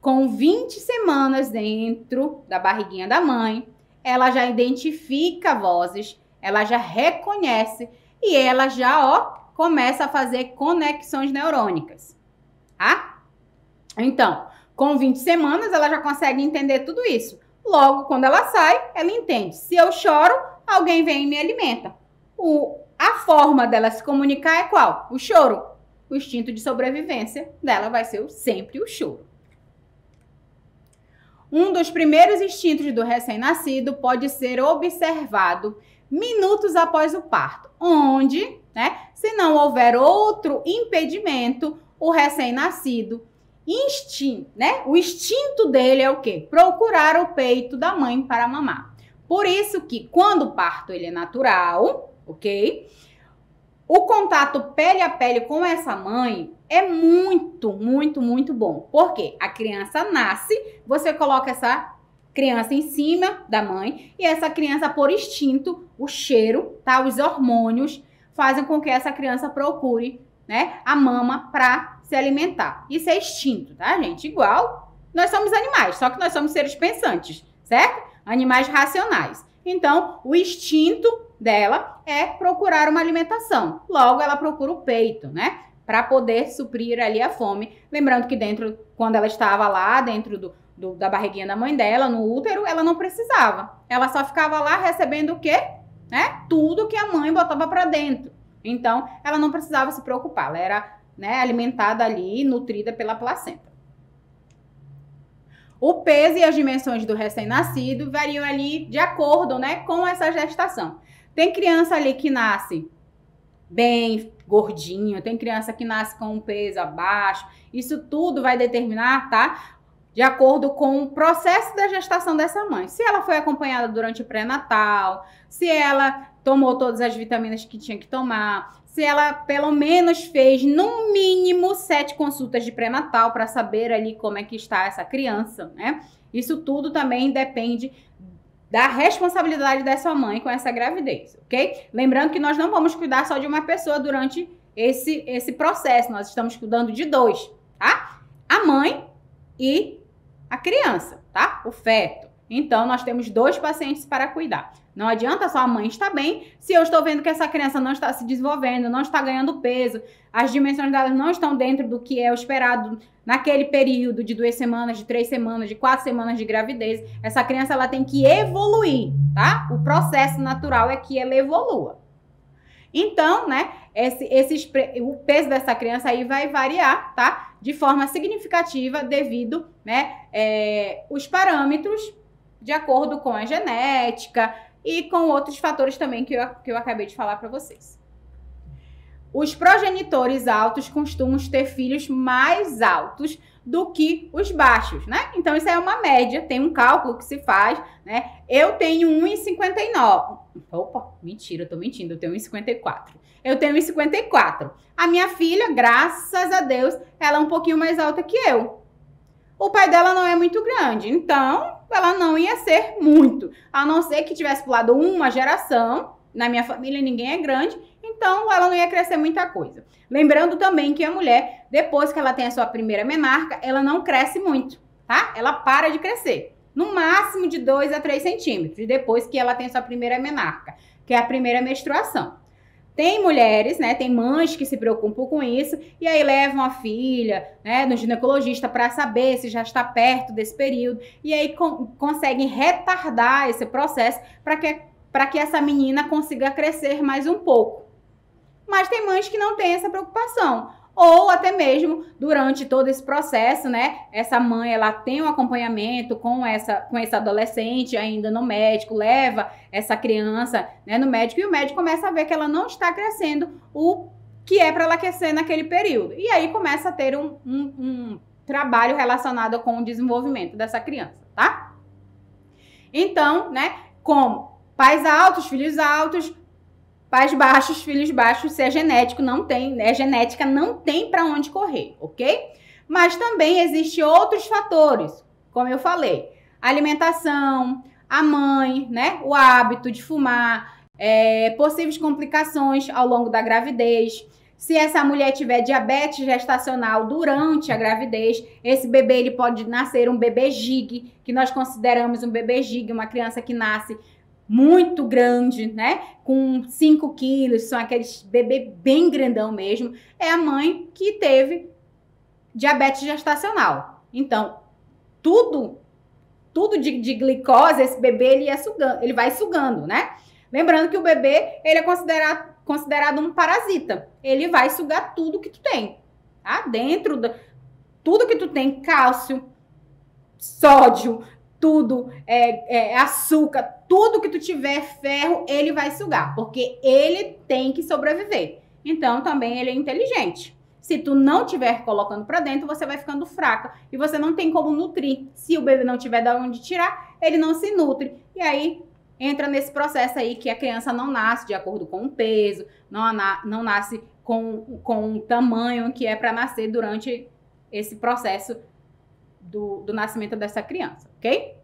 com 20 semanas dentro da barriguinha da mãe, ela já identifica vozes, ela já reconhece e ela já, começa a fazer conexões neurônicas, tá? Então, com 20 semanas, ela já consegue entender tudo isso. Logo, quando ela sai, ela entende. Se eu choro, alguém vem e me alimenta. A forma dela se comunicar é qual? O choro. O instinto de sobrevivência dela vai ser sempre o choro. Um dos primeiros instintos do recém-nascido pode ser observado minutos após o parto, onde, né, se não houver outro impedimento, o recém-nascido, o instinto dele é o quê? Procurar o peito da mãe para mamar. Por isso que quando o parto ele é natural, ok? O contato pele a pele com essa mãe é muito, muito, muito bom. Porque a criança nasce, você coloca essa criança em cima da mãe e essa criança, por instinto, o cheiro, tá? Os hormônios fazem com que essa criança procure, né, a mama para se alimentar. Isso é instinto, tá, gente? Igual nós somos animais, só que nós somos seres pensantes, certo? Animais racionais. Então, o instinto dela é procurar uma alimentação. Logo, ela procura o peito, né? Para poder suprir ali a fome. Lembrando que dentro, quando ela estava lá, dentro da barriguinha da mãe dela, no útero, ela não precisava. Ela só ficava lá recebendo o quê? Né? Tudo que a mãe botava para dentro. Então, ela não precisava se preocupar. Ela era, né, alimentada ali, nutrida pela placenta. O peso e as dimensões do recém-nascido variam ali de acordo, né, com essa gestação. Tem criança ali que nasce bem gordinho, tem criança que nasce com um peso abaixo. Isso tudo vai determinar, tá? De acordo com o processo da gestação dessa mãe. Se ela foi acompanhada durante o pré-natal, se ela tomou todas as vitaminas que tinha que tomar, se ela pelo menos fez no mínimo 7 consultas de pré-natal para saber ali como é que está essa criança, né? Isso tudo também depende da responsabilidade dessa mãe com essa gravidez, ok? Lembrando que nós não vamos cuidar só de uma pessoa durante esse processo, nós estamos cuidando de 2, tá? A mãe e a criança, tá? O feto. Então, nós temos 2 pacientes para cuidar. Não adianta só a mãe estar bem, se eu estou vendo que essa criança não está se desenvolvendo, não está ganhando peso, as dimensões dela não estão dentro do que é o esperado naquele período de 2 semanas, de 3 semanas, de 4 semanas de gravidez. Essa criança, ela tem que evoluir, tá? O processo natural é que ela evolua. Então, né, o peso dessa criança aí vai variar, tá? De forma significativa devido, né, os parâmetros de acordo com a genética e com outros fatores também que eu acabei de falar para vocês. Os progenitores altos costumam ter filhos mais altos do que os baixos, né? Então, isso é uma média, tem um cálculo que se faz, né? Eu tenho 1,59. Opa, mentira, eu tô mentindo, eu tenho 1,54. Eu tenho 1,54. A minha filha, graças a Deus, ela é um pouquinho mais alta que eu. O pai dela não é muito grande, então ela não ia ser muito. A não ser que tivesse pulado uma geração, na minha família ninguém é grande, então ela não ia crescer muita coisa. Lembrando também que a mulher, depois que ela tem a sua primeira menarca, ela não cresce muito, tá? Ela para de crescer. No máximo de 2 a 3 centímetros, depois que ela tem a sua primeira menarca, que é a primeira menstruação. Tem mulheres, né, tem mães que se preocupam com isso e aí levam a filha, né, no ginecologista para saber se já está perto desse período e aí conseguem retardar esse processo para que essa menina consiga crescer mais um pouco. Mas tem mães que não têm essa preocupação. Ou até mesmo durante todo esse processo, né? Essa mãe, ela tem um acompanhamento com essa adolescente ainda no médico, leva essa criança, né, no médico e o médico começa a ver que ela não está crescendo o que é para ela crescer naquele período. E aí começa a ter um trabalho relacionado com o desenvolvimento dessa criança, tá? Então, né, como pais altos, filhos altos, pais baixos, filhos baixos, se é genético, não tem, é genética, não tem para onde correr, ok? Mas também existem outros fatores, como eu falei, alimentação, a mãe, né? O hábito de fumar, possíveis complicações ao longo da gravidez. Se essa mulher tiver diabetes gestacional durante a gravidez, esse bebê ele pode nascer um bebê gig, que nós consideramos um bebê gig, uma criança que nasce muito grande, né? Com 5 quilos, são aqueles bebê bem grandão mesmo. É a mãe que teve diabetes gestacional. Então, tudo de glicose, esse bebê ele vai sugando, né? Lembrando que o bebê ele é considerado um parasita. Ele vai sugar tudo que tu tem, tá? Tudo que tu tem, cálcio, sódio, tudo, açúcar, tudo que tu tiver, ferro, ele vai sugar, porque ele tem que sobreviver. Então, também ele é inteligente. Se tu não tiver colocando para dentro, você vai ficando fraca e você não tem como nutrir. Se o bebê não tiver de onde tirar, ele não se nutre. E aí, entra nesse processo aí que a criança não nasce de acordo com o peso, não nasce com o tamanho que é para nascer durante esse processo do nascimento dessa criança, ok?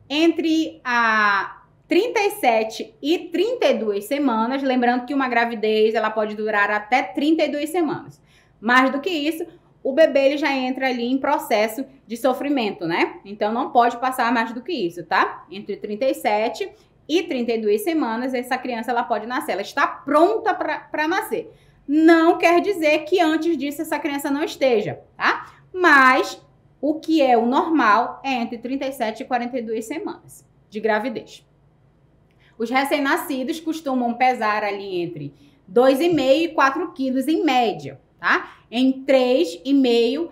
entre a 37 e 32 semanas, lembrando que uma gravidez ela pode durar até 32 semanas. Mais do que isso, o bebê ele já entra ali em processo de sofrimento, né? Então não pode passar mais do que isso, tá? Entre 37 e 32 semanas, essa criança ela pode nascer, ela está pronta para nascer. Não quer dizer que antes disso essa criança não esteja, tá? Mas o que é o normal é entre 37 e 42 semanas de gravidez. Os recém-nascidos costumam pesar ali entre 2,5 e 4 quilos em média, tá? Em 3,5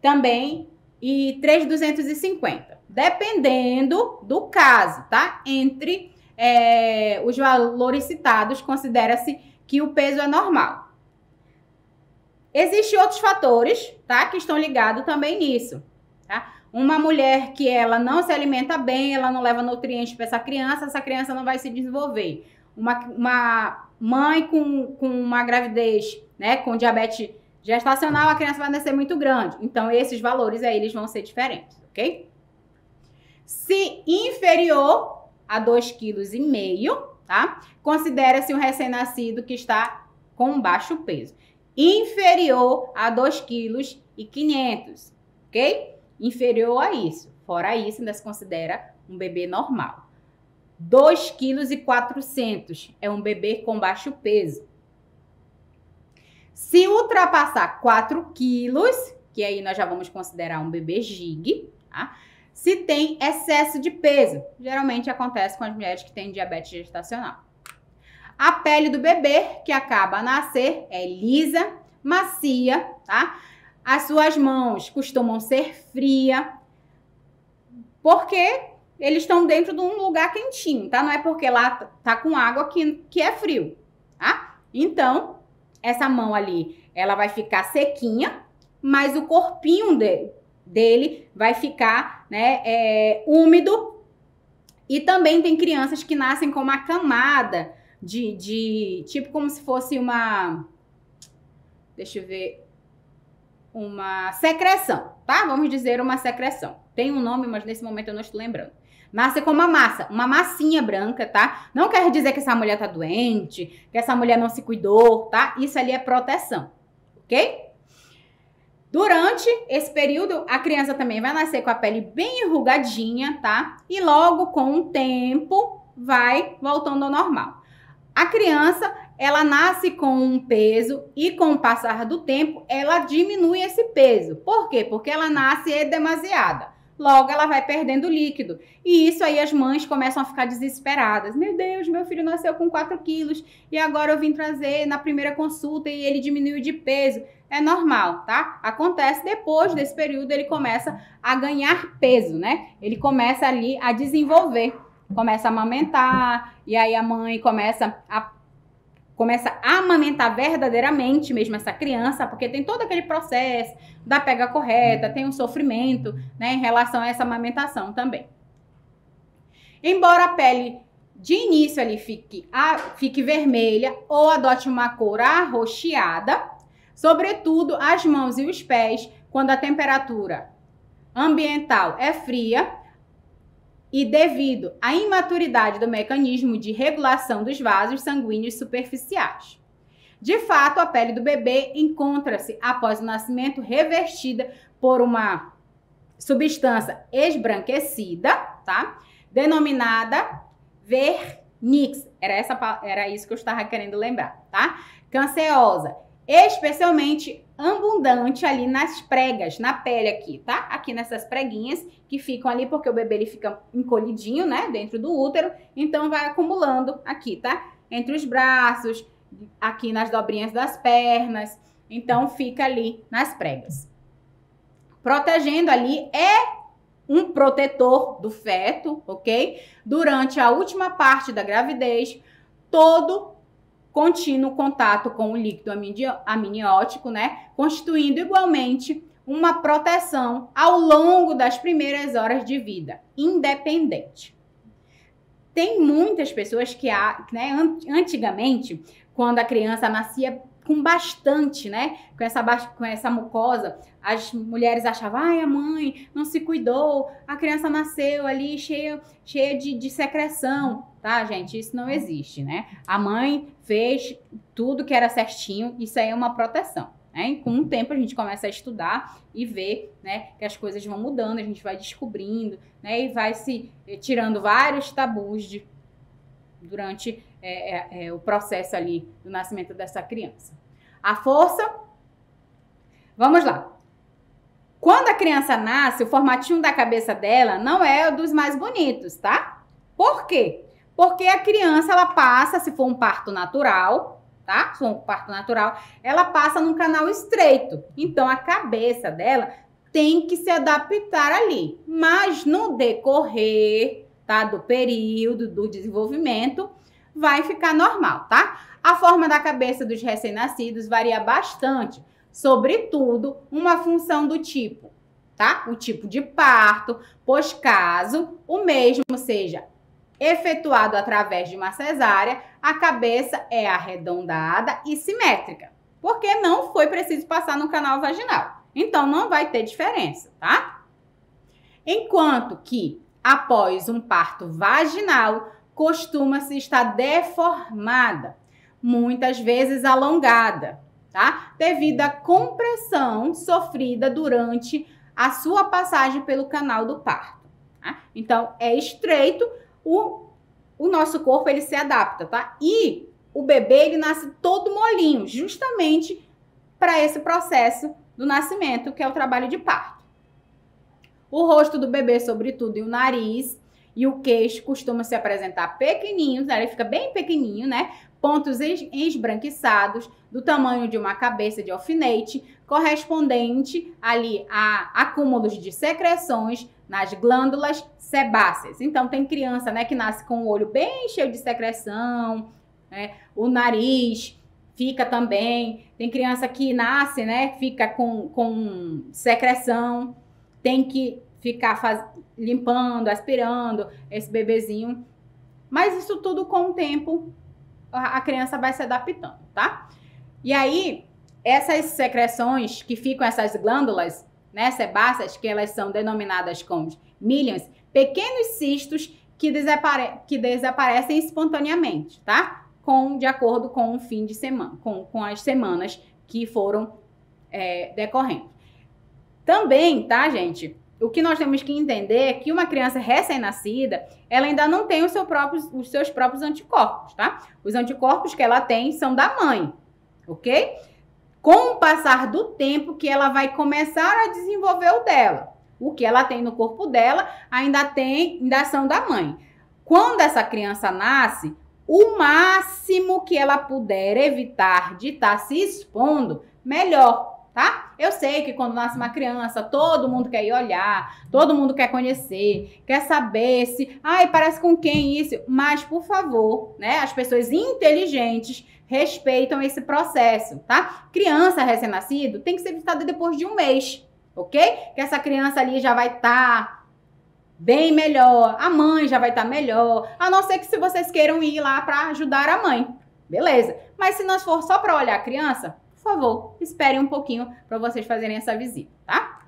também e 3,250, dependendo do caso, tá? Entre os valores citados, considera-se que o peso é normal. Existem outros fatores, tá? Que estão ligados também nisso, tá? Uma mulher que ela não se alimenta bem, ela não leva nutrientes para essa criança não vai se desenvolver. Uma mãe com uma gravidez, né, com diabetes gestacional, a criança vai nascer muito grande. Então, esses valores aí, eles vão ser diferentes, ok? Se inferior a 2,5 kg, tá? Considera-se um recém-nascido que está com baixo peso. Inferior a 2,5 kg, ok? Inferior a isso. Fora isso, ainda se considera um bebê normal. 2,4 kg é um bebê com baixo peso. Se ultrapassar 4 quilos, que aí nós já vamos considerar um bebê gig, tá? Se tem excesso de peso, geralmente acontece com as mulheres que têm diabetes gestacional. A pele do bebê que acaba a nascer é lisa, macia, tá? As suas mãos costumam ser frias, porque eles estão dentro de um lugar quentinho, tá? Não é porque lá tá com água que é frio, tá? Então, essa mão ali, ela vai ficar sequinha, mas o corpinho dele vai ficar, né, úmido. E também tem crianças que nascem com uma camada tipo como se fosse uma, deixa eu ver, uma secreção, tá? Vamos dizer uma secreção. Tem um nome, mas nesse momento eu não estou lembrando. Nasce com uma massa, uma massinha branca, tá? Não quer dizer que essa mulher tá doente, que essa mulher não se cuidou, tá? Isso ali é proteção, ok? Durante esse período, a criança também vai nascer com a pele bem enrugadinha, tá? E logo com o tempo, vai voltando ao normal. A criança, ela nasce com um peso e com o passar do tempo, ela diminui esse peso. Por quê? Porque ela nasce demasiada. Logo, ela vai perdendo líquido. E isso aí as mães começam a ficar desesperadas. Meu Deus, meu filho nasceu com 4 quilos e agora eu vim trazer na primeira consulta e ele diminuiu de peso. É normal, tá? Acontece depois desse período, ele começa a ganhar peso, né? Ele começa ali a desenvolver. Começa a amamentar e aí a mãe começa a amamentar verdadeiramente mesmo essa criança, porque tem todo aquele processo da pega correta, tem um sofrimento, né, em relação a essa amamentação também. Embora a pele de início ali fique vermelha ou adote uma cor arroxeada, sobretudo as mãos e os pés, quando a temperatura ambiental é fria, e devido à imaturidade do mecanismo de regulação dos vasos sanguíneos superficiais. De fato, a pele do bebê encontra-se, após o nascimento, revestida por uma substância esbranquecida, tá? Denominada vernix. Era isso que eu estava querendo lembrar, tá? Canceosa, especialmente abundante ali nas pregas, na pele aqui, tá? Aqui nessas preguinhas que ficam ali, porque o bebê ele fica encolhidinho, né? Dentro do útero, então vai acumulando aqui, tá? Entre os braços, aqui nas dobrinhas das pernas, então fica ali nas pregas. Protegendo ali é um protetor do feto, ok? Durante a última parte da gravidez, todo contínuo contato com o líquido amniótico, né? Constituindo igualmente uma proteção ao longo das primeiras horas de vida, independente. Tem muitas pessoas que, né, antigamente, quando a criança nascia com bastante, né? Com essa mucosa. As mulheres achavam, ai, a mãe não se cuidou, a criança nasceu ali cheia de secreção, tá, gente? Isso não existe, né? A mãe fez tudo que era certinho, isso aí é uma proteção, né? E com o tempo a gente começa a estudar e ver, né, que as coisas vão mudando, a gente vai descobrindo, né, e vai se tirando vários tabus durante o processo ali do nascimento dessa criança. A força, vamos lá. Quando a criança nasce, o formatinho da cabeça dela não é o dos mais bonitos, tá? Por quê? Porque a criança, ela passa, se for um parto natural, tá? Se for um parto natural, ela passa num canal estreito. Então, a cabeça dela tem que se adaptar ali. Mas no decorrer, tá, do período do desenvolvimento, vai ficar normal, tá? A forma da cabeça dos recém-nascidos varia bastante, sobretudo uma função do tipo, tá? O tipo de parto, pois caso o mesmo seja efetuado através de uma cesárea, a cabeça é arredondada e simétrica, porque não foi preciso passar no canal vaginal. Então, não vai ter diferença, tá? Enquanto que, após um parto vaginal, costuma-se estar deformada, muitas vezes alongada, tá? Devido à compressão sofrida durante a sua passagem pelo canal do parto, tá? Então, é estreito, o nosso corpo, ele se adapta, tá? E o bebê, ele nasce todo molinho, justamente para esse processo do nascimento, que é o trabalho de parto. O rosto do bebê, sobretudo, e o nariz e o queixo costumam se apresentar pequenininhos, ele fica bem pequenininho, né? Pontos esbranquiçados, do tamanho de uma cabeça de alfinete, correspondente ali a acúmulos de secreções nas glândulas sebáceas. Então, tem criança, né, que nasce com o olho bem cheio de secreção, né? O nariz fica também. Tem criança que nasce, né, fica com secreção, tem que ficar limpando, aspirando esse bebezinho. Mas isso tudo com o tempo a criança vai se adaptando, tá? E aí, essas secreções que ficam, essas glândulas, né, sebáceas, que elas são denominadas como milhões, pequenos cistos que desaparecem espontaneamente, tá? De acordo com o fim de semana, com as semanas que foram decorrendo. Também, tá, gente? O que nós temos que entender é que uma criança recém-nascida, ela ainda não tem os seus próprios anticorpos, tá? Os anticorpos que ela tem são da mãe, ok? Com o passar do tempo que ela vai começar a desenvolver o dela. O que ela tem no corpo dela ainda são da mãe. Quando essa criança nasce, o máximo que ela puder evitar de estar se expondo, melhor. Tá? Eu sei que quando nasce uma criança, todo mundo quer ir olhar, todo mundo quer conhecer, quer saber se, ai, parece com quem isso, mas por favor, né, as pessoas inteligentes respeitam esse processo, tá? Criança recém-nascido tem que ser visitada depois de um mês, ok? Que essa criança ali já vai estar bem melhor, a mãe já vai estar melhor, a não ser que se vocês queiram ir lá para ajudar a mãe, beleza? Mas se nós for só para olhar a criança, por favor, esperem um pouquinho para vocês fazerem essa visita, tá?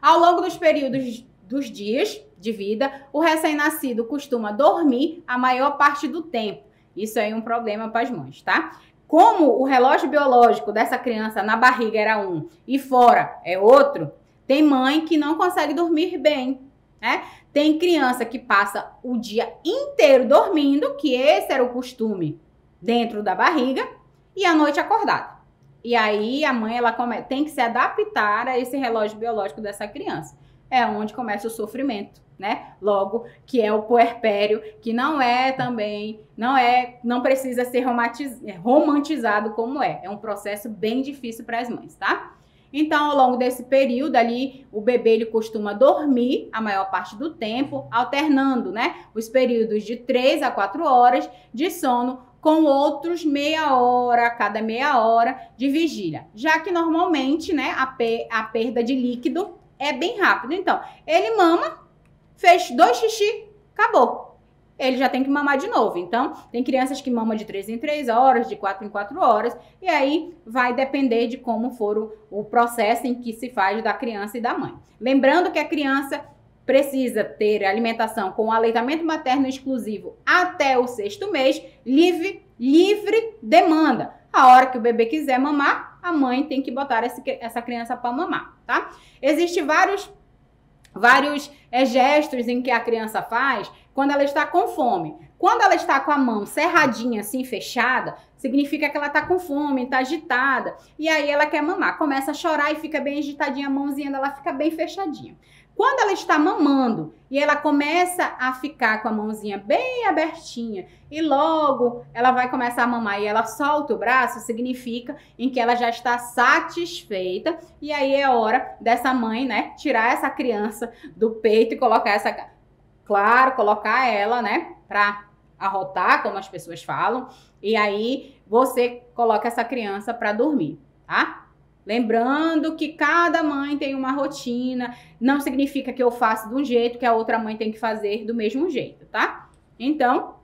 Ao longo dos períodos dos dias de vida, o recém-nascido costuma dormir a maior parte do tempo. Isso aí é um problema para as mães, tá? Como o relógio biológico dessa criança na barriga era um e fora é outro, tem mãe que não consegue dormir bem, né? Tem criança que passa o dia inteiro dormindo, que esse era o costume dentro da barriga, e à noite acordada. E aí a mãe tem que se adaptar a esse relógio biológico dessa criança. É onde começa o sofrimento, né? Logo, que é o puerpério, que não precisa ser romantizado como é. É um processo bem difícil para as mães, tá? Então, ao longo desse período ali, o bebê ele costuma dormir a maior parte do tempo, alternando, né, os períodos de 3 a 4 horas de sono com outros meia hora, cada meia hora de vigília. Já que normalmente, né, a perda de líquido é bem rápido. Então, ele mama, fez 2 xixi, acabou. ele já tem que mamar de novo. Então, tem crianças que mamam de 3 em 3 horas, de 4 em 4 horas, e aí vai depender de como for o processo em que se faz da criança e da mãe. Lembrando que a criança precisa ter alimentação com aleitamento materno exclusivo até o 6º mês, livre demanda. A hora que o bebê quiser mamar, a mãe tem que botar essa criança para mamar, tá? Existem vários gestos em que a criança faz quando ela está com fome. Quando ela está com a mão cerradinha, assim, fechada, significa que ela está com fome, está agitada. E aí ela quer mamar. Começa a chorar e fica bem agitadinha, a mãozinha dela fica bem fechadinha. Quando ela está mamando e ela começa a ficar com a mãozinha bem abertinha e logo ela vai começar a mamar e ela solta o braço, significa em que ela já está satisfeita e aí é hora dessa mãe, né, tirar essa criança do peito e colocar colocar ela, né, para arrotar, como as pessoas falam, e aí você coloca essa criança para dormir, tá? Lembrando que cada mãe tem uma rotina, não significa que eu faço de um jeito que a outra mãe tem que fazer do mesmo jeito, tá? Então,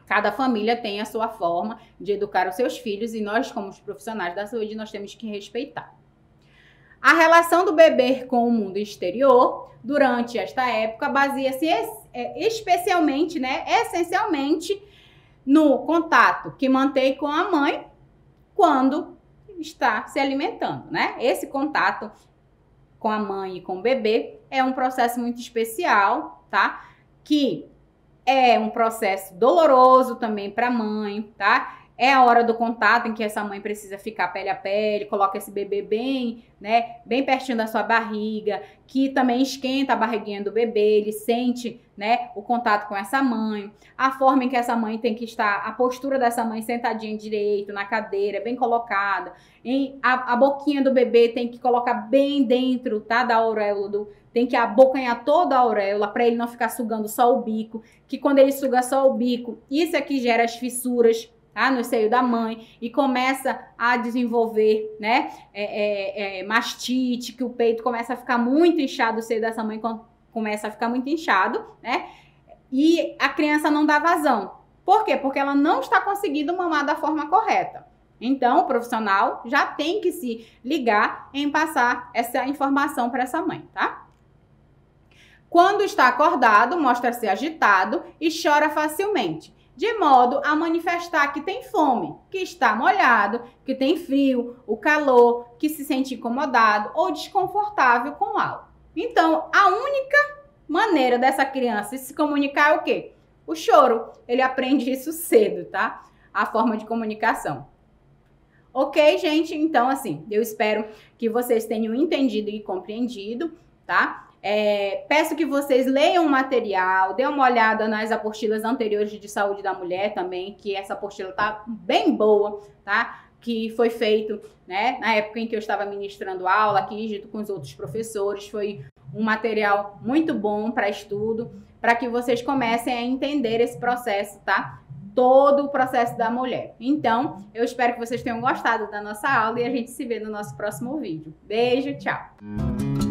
cada família tem a sua forma de educar os seus filhos e nós, como os profissionais da saúde, nós temos que respeitar. A relação do bebê com o mundo exterior, durante esta época, baseia-se especialmente, né, essencialmente, no contato que mantém com a mãe quando está se alimentando, né? Esse contato com a mãe e com o bebê é um processo muito especial, tá? Que é um processo doloroso também para a mãe, tá? É a hora do contato em que essa mãe precisa ficar pele a pele, coloca esse bebê bem, né, bem pertinho da sua barriga, que também esquenta a barriguinha do bebê, ele sente, né, o contato com essa mãe, a forma em que essa mãe tem que estar, a postura dessa mãe sentadinha direito, na cadeira, bem colocada, a boquinha do bebê tem que colocar bem dentro, tá, da auréola tem que abocanhar toda a auréola para ele não ficar sugando só o bico, que quando ele suga só o bico, isso aqui gera as fissuras, tá, no seio da mãe e começa a desenvolver, né, mastite, que o peito começa a ficar muito inchado, o seio dessa mãe começa a ficar muito inchado, né, e a criança não dá vazão. Por quê? Porque ela não está conseguindo mamar da forma correta. Então, o profissional já tem que se ligar em passar essa informação para essa mãe, tá? Quando está acordado, mostra-se agitado e chora facilmente, de modo a manifestar que tem fome, que está molhado, que tem frio, o calor, que se sente incomodado ou desconfortável com algo. Então, a única maneira dessa criança se comunicar é o quê? O choro. Ele aprende isso cedo, tá? A forma de comunicação. Ok, gente? Então, assim, eu espero que vocês tenham entendido e compreendido, tá? Peço que vocês leiam o material, dêem uma olhada nas apostilas anteriores de saúde da mulher também, que essa apostila tá bem boa, tá? Que foi feito, né, na época em que eu estava ministrando aula aqui junto com os outros professores. Foi um material muito bom para estudo, para que vocês comecem a entender esse processo, tá? Todo o processo da mulher. Então, eu espero que vocês tenham gostado da nossa aula e a gente se vê no nosso próximo vídeo. Beijo, tchau!